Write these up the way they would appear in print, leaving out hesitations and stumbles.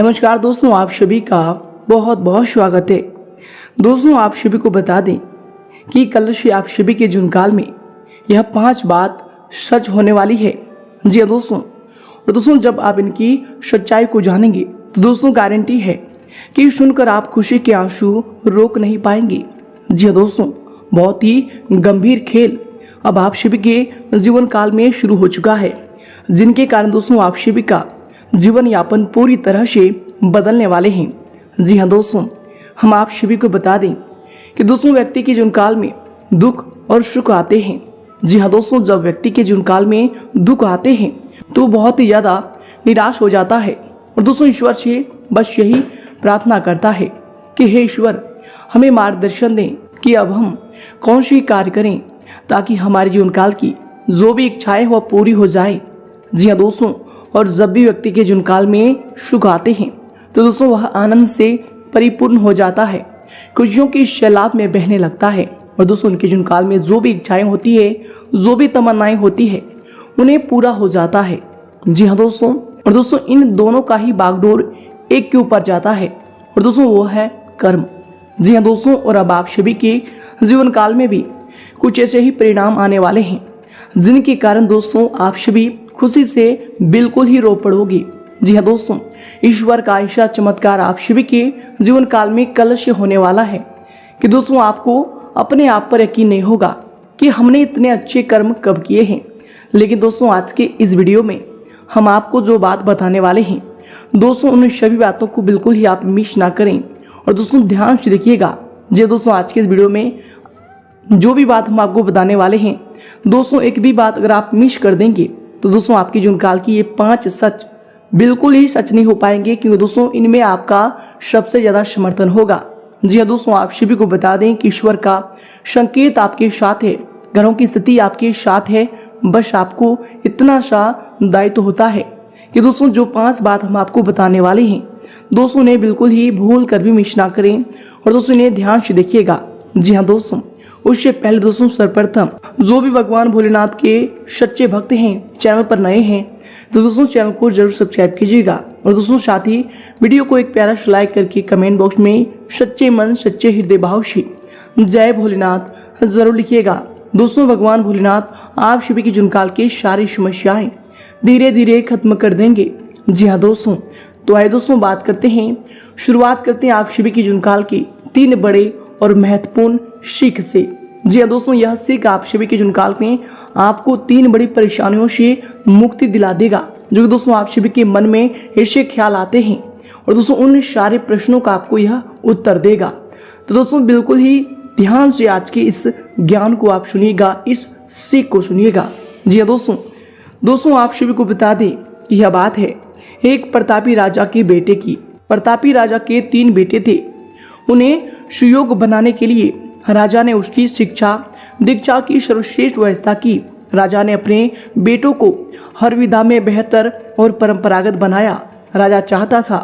नमस्कार दोस्तों, आप सभी का बहुत बहुत स्वागत है। दोस्तों, आप सभी को बता दें कि कल से आप सभी के जुनकाल में यह 5 बात सच होने वाली है। जी हाँ दोस्तों, और दोस्तों जब आप इनकी सच्चाई को जानेंगे तो दोस्तों गारंटी है कि सुनकर आप खुशी के आंसू रोक नहीं पाएंगे। जी हाँ दोस्तों, बहुत ही गंभीर खेल अब आप सभी के जीवन काल में शुरू हो चुका है, जिनके कारण दोस्तों आप सभी का जीवन यापन पूरी तरह से बदलने वाले हैं। जी हाँ दोस्तों, हम आप सभी को बता दें कि दोस्तों व्यक्ति के जीवन काल में दुख और सुख आते हैं। जी हाँ दोस्तों, जब व्यक्ति के जीवन काल में दुख आते हैं तो बहुत ही ज़्यादा निराश हो जाता है और दोस्तों ईश्वर से बस यही प्रार्थना करता है कि हे ईश्वर, हमें मार्गदर्शन दें कि अब हम कौन सी कार्य करें ताकि हमारे जीवन काल की जो भी इच्छाएं वह पूरी हो जाए। जी हाँ दोस्तों, और जब भी व्यक्ति के जीवन काल में सुख आते हैं तो दोस्तों वह आनंद से परिपूर्ण हो जाता है, खुशियों की सैलाब में बहने लगता है और दोस्तों उनके जीवन काल में जो भी इच्छाएं होती है, जो भी तमन्नाएं होती है, उन्हें पूरा हो जाता है। जी हाँ दोस्तों, और दोस्तों इन दोनों का ही बागडोर एक के ऊपर जाता है और दोस्तों वो है कर्म। जी हाँ दोस्तों, और अब आप सभी के जीवन काल में भी कुछ ऐसे ही परिणाम आने वाले हैं जिनके कारण दोस्तों आप सभी खुशी से बिल्कुल ही रो पड़ोगे। जी हाँ दोस्तों, ईश्वर का ऐसा चमत्कार आप सभी के जीवन काल में कल से होने वाला है कि दोस्तों आपको अपने आप पर यकीन नहीं होगा कि हमने इतने अच्छे कर्म कब किए हैं। लेकिन दोस्तों आज के इस वीडियो में हम आपको जो बात बताने वाले हैं दोस्तों, उन सभी बातों को बिल्कुल ही आप मिस ना करें और दोस्तों ध्यान से देखिएगा। जी दोस्तों, आज के इस वीडियो में जो भी बात हम आपको बताने वाले हैं दोस्तों, एक भी बात अगर आप मिस कर देंगे तो दोस्तों आपकी जीवन काल की ये 5 सच बिल्कुल ही सच नहीं हो पाएंगे, क्योंकि दोस्तों इनमें आपका सबसे ज्यादा समर्थन होगा। जी हाँ दोस्तों, आप सभी को बता दें कि ईश्वर का संकेत आपके साथ है, ग्रहों की स्थिति आपके साथ है। बस आपको इतना सा दायित्व होता है कि दोस्तों जो 5 बात हम आपको बताने वाले हैं दोस्तों उन्हें बिल्कुल ही भूल कर भी मिस ना करें और दोस्तों इन्हें ध्यान से देखिएगा। जी हाँ दोस्तों, उससे पहले दोस्तों सर्वप्रथम जो भी भगवान भोलेनाथ के सच्चे भक्त हैं, चैनल पर नए हैं तो दोस्तों चैनल को जरूर सब्सक्राइब कीजिएगा और दोस्तों साथ ही वीडियो को एक प्यारा सा लाइक करके कमेंट बॉक्स में सच्चे मन सच्चे हृदय भाव से जय भोलेनाथ जरूर लिखिएगा। दोस्तों भगवान भोलेनाथ आप सभी की जुनकाल की सारी समस्याएं धीरे धीरे खत्म कर देंगे। जी हाँ दोस्तों, तो आइए दोस्तों शुरुआत करते हैं आप सभी की जुनकाल की 3 बड़े और महत्वपूर्ण सीख से। जी हाँ दोस्तों, यह सीख आप सभी के जुनकाल में आपको 3 बड़ी परेशानियों से मुक्ति दिला देगा, जो कि दोस्तों आप सभी के मन में ऐसे ख्याल आते हैं और दोस्तों उन सारे प्रश्नों का आपको यह उत्तर देगा। तो दोस्तों बिल्कुल ही ध्यान से आज के इस ज्ञान को आप सुनिएगा, इस सीख को सुनिएगा। जी हाँ दोस्तों आप सभी को बता दें कि यह बात है एक प्रतापी राजा के बेटे की। प्रतापी राजा के 3 बेटे थे। उन्हें सुयोग बनाने के लिए राजा ने उसकी शिक्षा दीक्षा की सर्वश्रेष्ठ व्यवस्था की। राजा ने अपने बेटों को हर विधा में बेहतर और परंपरागत बनाया। राजा चाहता था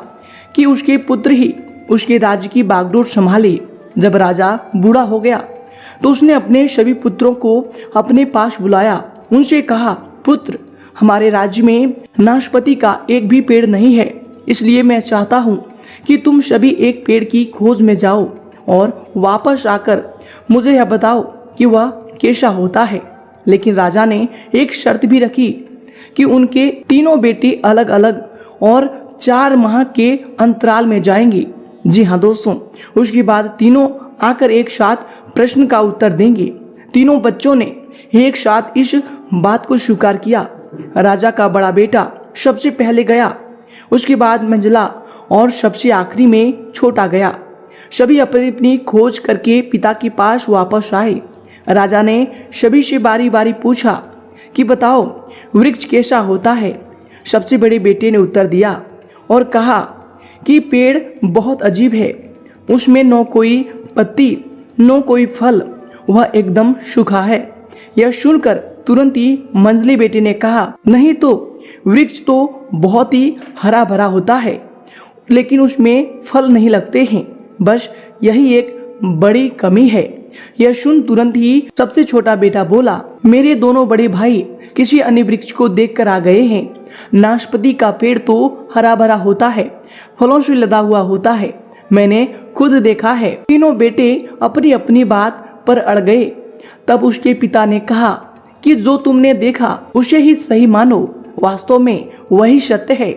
कि उसके पुत्र ही उसके राज्य की बागडोर संभाले। जब राजा बूढ़ा हो गया तो उसने अपने सभी पुत्रों को अपने पास बुलाया। उनसे कहा, पुत्र, हमारे राज्य में नाशपाती का एक भी पेड़ नहीं है, इसलिए मैं चाहता हूँ कि तुम सभी एक पेड़ की खोज में जाओ और वापस आकर मुझे यह बताओ कि वह कैसा होता है। लेकिन राजा ने एक शर्त भी रखी कि उनके 3 बेटे अलग अलग और 4 माह के अंतराल में जाएंगे। जी हाँ दोस्तों, उसके बाद तीनों आकर एक साथ प्रश्न का उत्तर देंगे। 3 बच्चों ने एक साथ इस बात को स्वीकार किया। राजा का बड़ा बेटा सबसे पहले गया, उसके बाद मंझला और सबसे आखिरी में छोटा गया। सभी अपनी अपनी खोज करके पिता के पास वापस आए। राजा ने सभी से बारी बारी पूछा कि बताओ वृक्ष कैसा होता है। सबसे बड़े बेटे ने उत्तर दिया और कहा कि पेड़ बहुत अजीब है, उसमें न कोई पत्ती न कोई फल, वह एकदम सूखा है। यह सुनकर तुरंत ही मंझले बेटे ने कहा, नहीं तो वृक्ष तो बहुत ही हरा भरा होता है, लेकिन उसमें फल नहीं लगते हैं, बस यही एक बड़ी कमी है। यह सुन तुरंत ही सबसे छोटा बेटा बोला, मेरे दोनों बड़े भाई किसी अन्य वृक्ष को देखकर आ गए हैं। नाशपाती का पेड़ तो हरा भरा होता है, फलों से लदा हुआ होता है। मैंने खुद देखा है। तीनों बेटे अपनी अपनी बात पर अड़ गए। तब उसके पिता ने कहा कि जो तुमने देखा उसे ही सही मानो, वास्तव में वही सत्य है।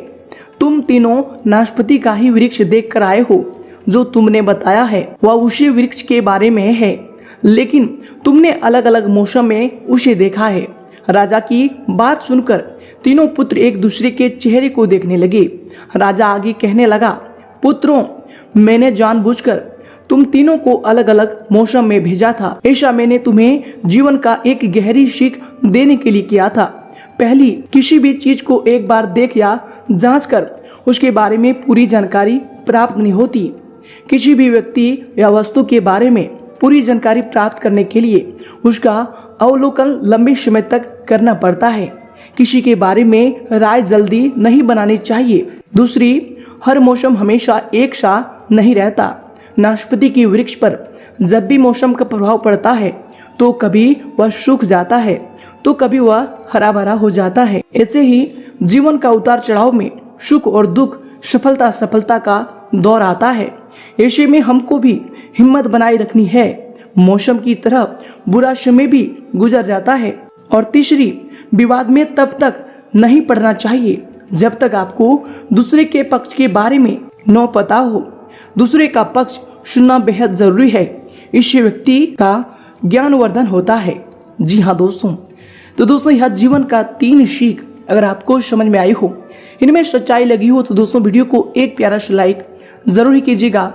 तुम तीनों नाशपाती का ही वृक्ष देख कर आए हो। जो तुमने बताया है वह उसी वृक्ष के बारे में है, लेकिन तुमने अलग अलग मौसम में उसे देखा है। राजा की बात सुनकर तीनों पुत्र एक दूसरे के चेहरे को देखने लगे। राजा आगे कहने लगा, पुत्रों, मैंने जानबूझकर तुम तीनों को अलग अलग मौसम में भेजा था। ऐसा मैंने तुम्हें जीवन का एक गहरी सीख देने के लिए किया था। पहली, किसी भी चीज को एक बार देख या जांच कर उसके बारे में पूरी जानकारी प्राप्त नहीं होती। किसी भी व्यक्ति या वस्तु के बारे में पूरी जानकारी प्राप्त करने के लिए उसका अवलोकन लंबे समय तक करना पड़ता है। किसी के बारे में राय जल्दी नहीं बनानी चाहिए। दूसरी, हर मौसम हमेशा एक सा नहीं रहता। नाशपाती के वृक्ष पर जब भी मौसम का प्रभाव पड़ता है तो कभी वह सूख जाता है तो कभी वह हरा भरा हो जाता है। ऐसे ही जीवन का उतार चढ़ाव में सुख और दुख, सफलता असफलता का दौर आता है। ऐसे में हमको भी हिम्मत बनाए रखनी है। मौसम की तरह बुरा समय भी गुजर जाता है। और तीसरी, विवाद में तब तक नहीं पड़ना चाहिए जब तक आपको दूसरे के पक्ष के बारे में न पता हो। दूसरे का पक्ष सुनना बेहद जरूरी है। इससे व्यक्ति का ज्ञानवर्धन होता है। जी हाँ दोस्तों, तो दोस्तों यह जीवन का 3 सीख अगर आपको समझ में आई हो, इनमें सच्चाई लगी हो, तो दोस्तों वीडियो को एक प्यारा सा लाइक जरूर ही कीजिएगा।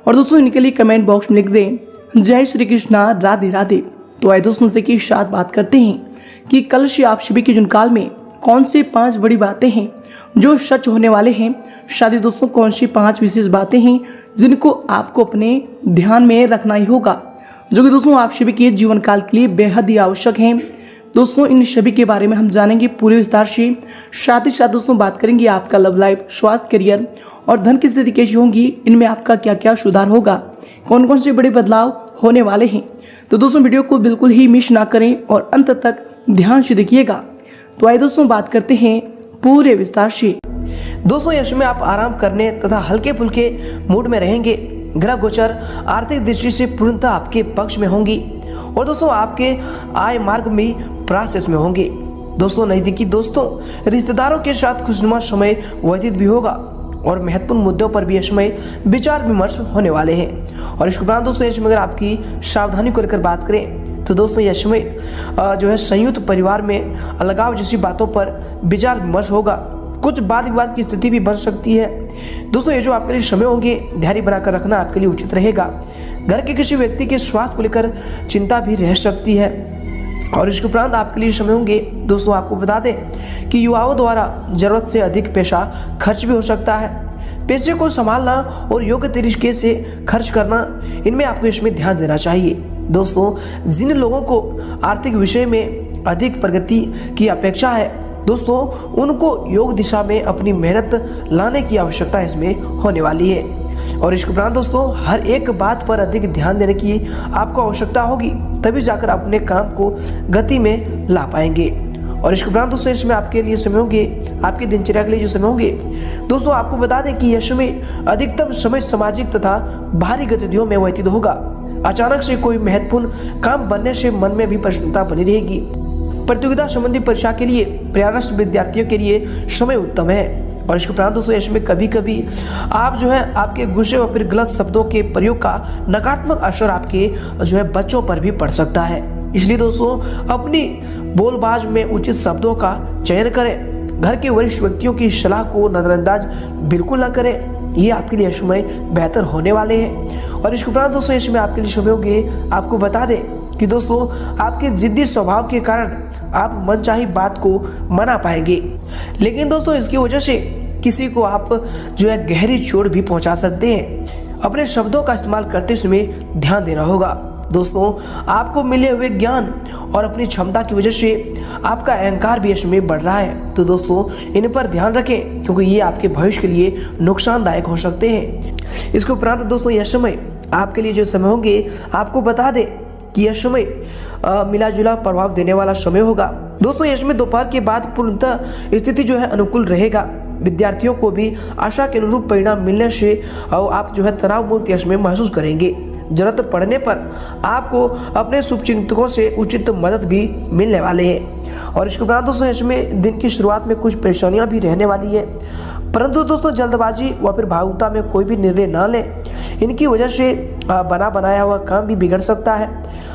और दोस्तों इनके लिए कमेंट बॉक्स में लिख दें, जय श्री कृष्णा, राधे राधे। तो आइए दोस्तों से के साथ बात करते हैं कि कल से आप सभी के जीवन काल में कौन सी 5 बड़ी बातें हैं जो सच होने वाले हैं। शादी दोस्तों कौन सी 5 विशेष बातें हैं जिनको आपको अपने ध्यान में रखना ही होगा, जो कि दोस्तों आप सभी के जीवन काल के लिए बेहद ही आवश्यक हैं। दोस्तों इन सभी के बारे में हम जानेंगे पूरे विस्तार से। साथ ही साथ दोस्तों बात करेंगे आपका लव लाइफ, स्वास्थ्य, करियर और धन की स्थिति कैसी होंगी, इनमें आपका क्या क्या सुधार होगा, कौन कौन से बड़े बदलाव होने वाले हैं। तो दोस्तों वीडियो को बिल्कुल ही मिस ना करें और अंत तक ध्यान से देखिएगा। तो आइए दोस्तों बात करते हैं पूरे विस्तार से। दोस्तों यश में आप आराम करने तथा हल्के फुल्के मूड में रहेंगे। ग्रह गोचर आर्थिक दृष्टि से पूर्णतः आपके पक्ष में होंगी और दोस्तों आपके आय मार्ग में प्राशेष में होंगे। दोस्तों नजदीकी दोस्तों, रिश्तेदारों के साथ खुशनुमा समय व्यतीत भी होगा और महत्वपूर्ण मुद्दों पर भी इसमें विचार विमर्श होने वाले हैं। और इसके उपरांत दोस्तों इसमें अगर आपकी सावधानी को लेकर बात करें तो दोस्तों यश में जो है संयुक्त परिवार में अलगाव जैसी बातों पर विचार विमर्श होगा। कुछ वाद विवाद की स्थिति भी बन सकती है। दोस्तों ये जो आपके लिए समय होंगे, धैर्य बनाकर रखना आपके लिए उचित रहेगा। घर के किसी व्यक्ति के स्वास्थ्य को लेकर चिंता भी रह सकती है। और इसके उपरांत आपके लिए समय होंगे दोस्तों, आपको बता दें कि युवाओं द्वारा जरूरत से अधिक पैसा खर्च भी हो सकता है। पैसे को संभालना और योग्य तरीके से खर्च करना, इनमें आपको इसमें ध्यान देना चाहिए। दोस्तों जिन लोगों को आर्थिक विषय में अधिक प्रगति की अपेक्षा है, दोस्तों उनको योग दिशा में अपनी मेहनत लाने की आवश्यकता इसमें होने वाली है। और इसके उपरांत दोस्तों हर एक बात पर अधिक ध्यान देने की आपको आवश्यकता होगी, तभी जाकर आप अपने काम को गति में ला पाएंगे। और इसके उपरांत दोस्तों इसमें आपके लिए समय होंगे, आपकी दिनचर्या के लिए जो समय होंगे, दोस्तों आपको बता दें कि यश में अधिकतम समय सामाजिक तथा बाहरी गतिविधियों में व्यतीत होगा। अचानक से कोई महत्वपूर्ण काम बनने से मन में भी प्रसन्नता बनी रहेगी। प्रतियोगिता संबंधी परीक्षा के लिए प्रयासरत विद्यार्थियों के लिए समय उत्तम है। और इसके उपरांत दोस्तों इसमें कभी कभी आप जो है आपके गुस्से व फिर गलत शब्दों के प्रयोग का नकारात्मक असर आपके जो है बच्चों पर भी पड़ सकता है। इसलिए दोस्तों अपनी बोलबाज में उचित शब्दों का चयन करें। घर के वरिष्ठ व्यक्तियों की सलाह को नजरअंदाज बिल्कुल ना करें, ये आपके लिए समय बेहतर होने वाले हैं। और इसके उपरांत दोस्तों इसमें आपके लिए समय होंगे, आपको बता दें कि दोस्तों आपके जिद्दी स्वभाव के कारण आप मनचाही बात को मना पाएंगे, लेकिन दोस्तों इसकी वजह से किसी को आप जो है गहरी चोट भी पहुंचा सकते हैं। अपने शब्दों का इस्तेमाल करते समय ध्यान देना होगा। दोस्तों आपको मिले हुए ज्ञान और अपनी क्षमता की वजह से आपका अहंकार भी इसमें बढ़ रहा है, तो दोस्तों इन पर ध्यान रखें क्योंकि ये आपके भविष्य के लिए नुकसानदायक हो सकते हैं। इसके उपरांत दोस्तों यह समय आपके लिए जो समय होंगे, आपको बता दें कि यह समय मिला जुला प्रभाव देने वाला समय होगा। दोस्तों यह समय दोपहर के बाद पूर्णतः स्थिति जो है अनुकूल रहेगा। विद्यार्थियों को भी आशा के अनुरूप परिणाम मिलने से आप जो है तनाव मुक्त यश में महसूस करेंगे। जरूरत पड़ने पर आपको अपने शुभचिंतकों से उचित मदद भी मिलने वाले हैं। और इसके उपरांत दोस्तों यश में दिन की शुरुआत में कुछ परेशानियां भी रहने वाली है, परंतु दोस्तों जल्दबाजी व फिर भावुकता में कोई भी निर्णय ना लें। इनकी वजह से बना बनाया हुआ काम भी बिगड़ सकता है।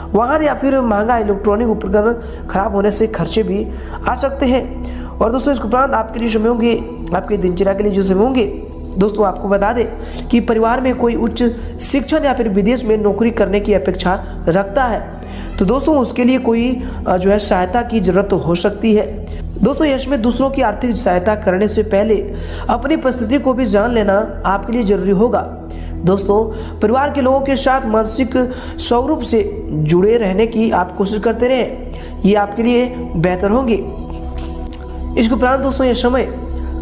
वाहन या फिर महंगा इलेक्ट्रॉनिक उपकरण खराब होने से खर्चे भी आ सकते हैं। और दोस्तों इसके उपरांत आपके लिए समय होंगे, आपके दिनचर्या के लिए जो समय होंगे दोस्तों, आपको बता दें कि परिवार में कोई उच्च शिक्षण या फिर विदेश में नौकरी करने की अपेक्षा रखता है, तो दोस्तों उसके लिए कोई जो है सहायता की जरूरत हो सकती है। दोस्तों यश में दूसरों की आर्थिक सहायता करने से पहले अपनी परिस्थिति को भी जान लेना आपके लिए जरूरी होगा। दोस्तों परिवार के लोगों के साथ मानसिक स्वरूप से जुड़े रहने की आप कोशिश करते रहें, ये आपके लिए बेहतर होंगे। इसके उपरांत दोस्तों ये समय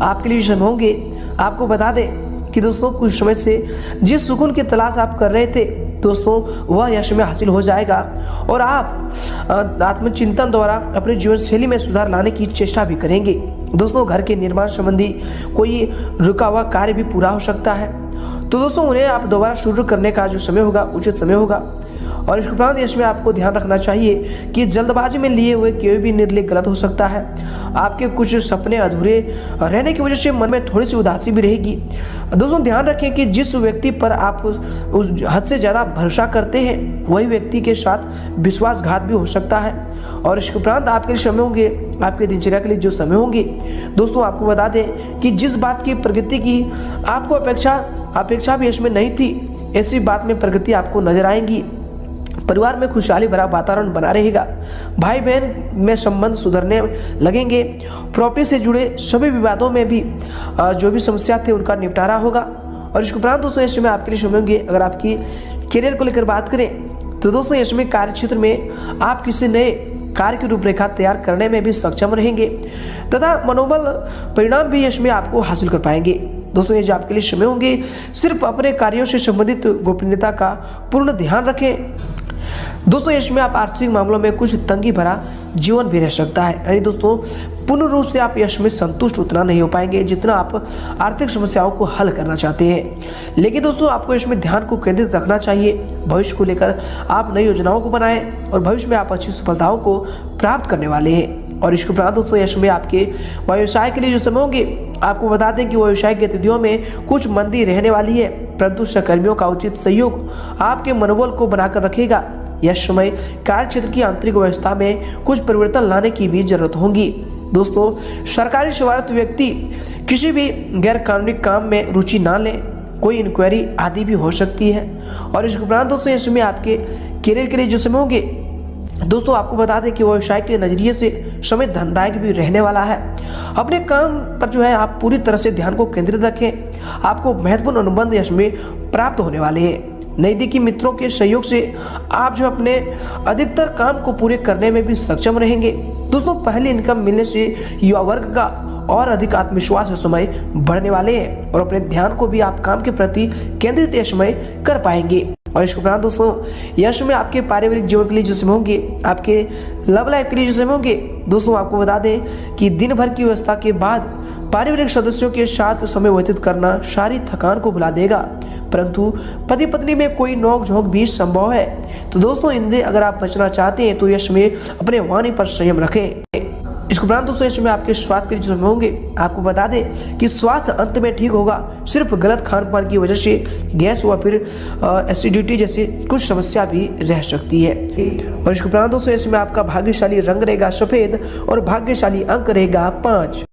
आपके लिए समय होंगे, आपको बता दें कि दोस्तों कुछ समय से जिस सुकून की तलाश आप कर रहे थे दोस्तों वह यश में हासिल हो जाएगा और आप आत्मचिंतन द्वारा अपने जीवन शैली में सुधार लाने की चेष्टा भी करेंगे। दोस्तों घर के निर्माण संबंधी कोई रुका हुआ कार्य भी पूरा हो सकता है, तो दोस्तों उन्हें आप दोबारा शुरू करने का जो समय होगा उचित समय होगा। और इसके उपरांत इसमें आपको ध्यान रखना चाहिए कि जल्दबाजी में लिए हुए कोई भी निर्णय गलत हो सकता है। आपके कुछ सपने अधूरे रहने की वजह से मन में थोड़ी सी उदासी भी रहेगी। दोस्तों ध्यान रखें कि जिस व्यक्ति पर आप उस हद से ज़्यादा भरोसा करते हैं वही व्यक्ति के साथ विश्वासघात भी हो सकता है। और इसके उपरांत आपके लिए समय होंगे, आपके दिनचर्या के लिए जो समय होंगे दोस्तों, आपको बता दें कि जिस बात की प्रगति की आपको अपेक्षा भी इसमें नहीं थी, ऐसी बात में प्रगति आपको नजर आएंगी। परिवार में खुशहाली भरा वातावरण बना रहेगा। भाई बहन में संबंध सुधरने लगेंगे। प्रॉपर्टी से जुड़े सभी विवादों में भी जो भी समस्या थे उनका निपटारा होगा। और इसके उपरांत दोस्तों इस समय आपके लिए समय होंगे, अगर आपकी करियर को लेकर बात करें तो दोस्तों इस समय कार्य क्षेत्र में आप किसी नए कार्य की रूपरेखा तैयार करने में भी सक्षम रहेंगे तथा मनोबल परिणाम भी इसमें आपको हासिल कर पाएंगे। दोस्तों ये जो आपके लिए समय होंगे, सिर्फ अपने कार्यों से संबंधित गोपनीयता का पूर्ण ध्यान रखें। दोस्तों इसमें आप आर्थिक मामलों में कुछ तंगी भरा जीवन भी रह सकता है, यानी दोस्तों पूर्ण रूप से आप यश में संतुष्ट उतना नहीं हो पाएंगे जितना आप आर्थिक समस्याओं को हल करना चाहते हैं। लेकिन दोस्तों आपको इसमें ध्यान को केंद्रित रखना चाहिए। भविष्य को लेकर आप नई योजनाओं को बनाएं और भविष्य में आप अच्छी सफलताओं को प्राप्त करने वाले हैं। और इसके उपरांत दोस्तों यश में आपके व्यवसाय के लिए जो समय होंगे, आपको बता दें कि व्यवसाय गतिविधियों में कुछ मंदी रहने वाली है, परंतु सहकर्मियों का उचित सहयोग आपके मनोबल को बनाकर रखेगा। यह समय कार्य क्षेत्र की आंतरिक व्यवस्था में कुछ परिवर्तन लाने की भी जरूरत होगी। दोस्तों सरकारी सेवारत व्यक्ति किसी भी गैर कानूनी काम में रुचि ना लें, कोई इंक्वायरी आदि भी हो सकती है। और इसके उपरांत दोस्तों इस समय आपके करियर के लिए जो समय होंगे दोस्तों, आपको बता दें कि व्यवसाय के नजरिए से समय धनदायक भी रहने वाला है। अपने काम पर जो है आप पूरी तरह से ध्यान को केंद्रित रखें, आपको महत्वपूर्ण अनुबंध इसमें प्राप्त होने वाले हैं। नज़दीकी मित्रों के सहयोग से आप जो अपने अधिकतर काम को पूरे करने में भी सक्षम रहेंगे। दोस्तों पहली इनकम मिलने से युवा वर्ग का और अधिक आत्मविश्वास समय बढ़ने वाले हैं और अपने ध्यान को भी आप काम के प्रति केंद्रित यह समय कर पाएंगे। और इसके उपरांत दोस्तों यश में आपके पारिवारिक जीवन के लिए जो समय होंगे, आपके लव लाइफ के लिए जो समय होंगे दोस्तों, आपको बता दें कि दिन भर की व्यवस्था के बाद पारिवारिक सदस्यों के साथ समय व्यतीत करना शारीरिक थकान को भुला देगा, परंतु पति पत्नी में कोई नोक झोंक भी संभव है। तो दोस्तों इनसे अगर आप बचना चाहते हैं तो यश में अपने वाणी पर संयम रखें। इसके उपरांत दोस्तों इसमें आपके स्वास्थ्य के लिए जो होंगे, आपको बता दें कि स्वास्थ्य अंत में ठीक होगा, सिर्फ गलत खान पान की वजह से गैस व फिर एसिडिटी जैसी कुछ समस्या भी रह सकती है। और इसके उपरांत दोस्तों इसमें आपका भाग्यशाली रंग रहेगा सफेद और भाग्यशाली अंक रहेगा 5।